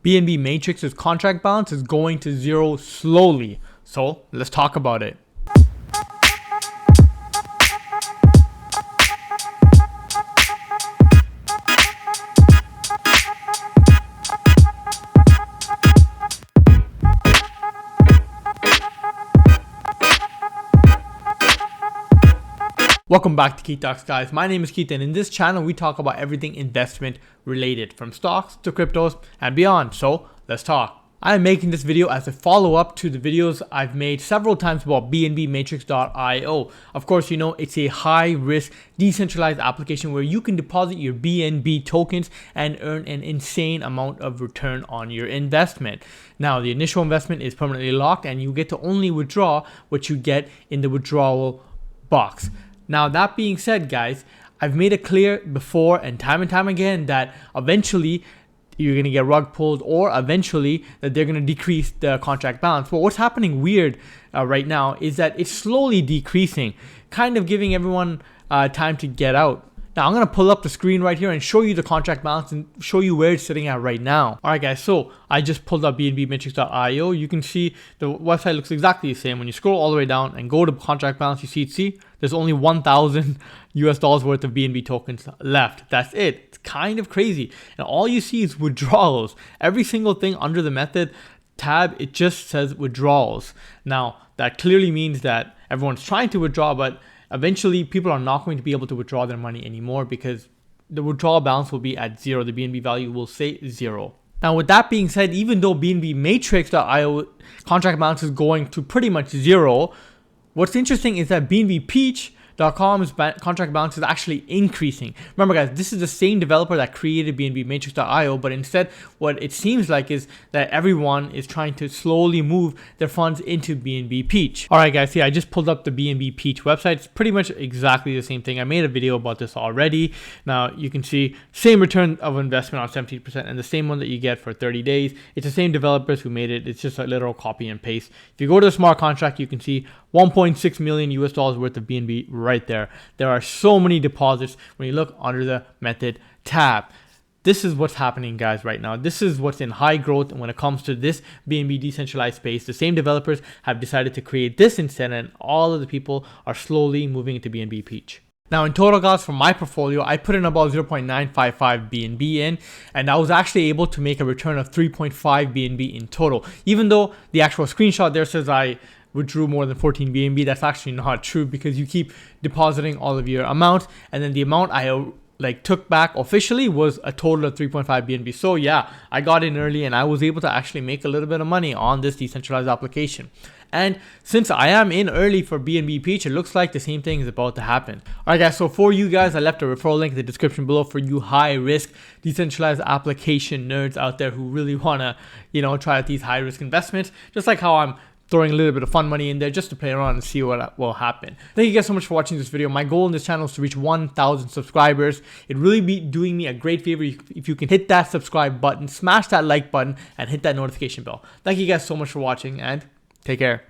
Bnbmatrix's contract balance is going to zero slowly. So let's talk about it. Welcome back to Keith Talks, guys. My name is Keith, and in this channel we talk about everything investment related, from stocks to cryptos and beyond. So let's talk. I am making this video as a follow-up to the videos I've made several times about Bnbmatrix.io. Of course, you know it's a high-risk decentralized application where you can deposit your BNB tokens and earn an insane amount of return on your investment. Now, the initial investment is permanently locked, and you get to only withdraw what you get in the withdrawal box. Now, that being said, guys, I've made it clear before and time again that eventually you're going to get rug pulled, or eventually that they're going to decrease the contract balance. But what's happening weird right now is that it's slowly decreasing, kind of giving everyone time to get out. Now, I'm going to pull up the screen right here and show you the contract balance and show you where it's sitting at right now. All right, guys, so I just pulled up Bnbmatrix.io. You can see the website looks exactly the same. When you scroll all the way down and go to contract balance, you see there's only $1,000 worth of BNB tokens left. That's it. It's kind of crazy. And all you see is withdrawals. Every single thing under the method tab, it just says withdrawals. Now, that clearly means that everyone's trying to withdraw, but eventually people are not going to be able to withdraw their money anymore because the withdrawal balance will be at zero. The BNB value will say zero. Now, with that being said, even though Bnbmatrix.io contract balance is going to pretty much zero, what's interesting is that Bnbpeach's contract balance is actually increasing. Remember, guys, this is the same developer that created Bnbmatrix.io, but instead what it seems like is that everyone is trying to slowly move their funds into Bnbpeach. All right, guys, see, I just pulled up the Bnbpeach website. It's pretty much exactly the same thing. I made a video about this already. Now, you can see same return of investment on 17% and the same one that you get for 30 days. It's the same developers who made it. It's just a literal copy and paste. If you go to the smart contract, you can see $1.6 million worth of BNB right there. There are so many deposits when you look under the method tab. This is what's happening, guys, right now. This is what's in high growth, and when it comes to this BNB decentralized space, the same developers have decided to create this instead, and all of the people are slowly moving into Bnbpeach. Now, in total, guys, for my portfolio, I put in about 0.955 BNB in, and I was actually able to make a return of 3.5 BNB in total. Even though the actual screenshot there says I withdrew more than 14 BNB, that's actually not true because you keep depositing all of your amounts, and then the amount I took back officially was a total of 3.5 BNB. So yeah, I got in early and I was able to actually make a little bit of money on this decentralized application. And since I am in early for Bnbpeach, it looks like the same thing is about to happen. All right, guys, so for you guys, I left a referral link in the description below for you high risk decentralized application nerds out there who really want to, try out these high risk investments, just like how I'm throwing a little bit of fun money in there just to play around and see what will happen. Thank you guys so much for watching this video. My goal in this channel is to reach 1,000 subscribers. It'd really be doing me a great favor if you can hit that subscribe button, smash that like button, and hit that notification bell. Thank you guys so much for watching, and take care.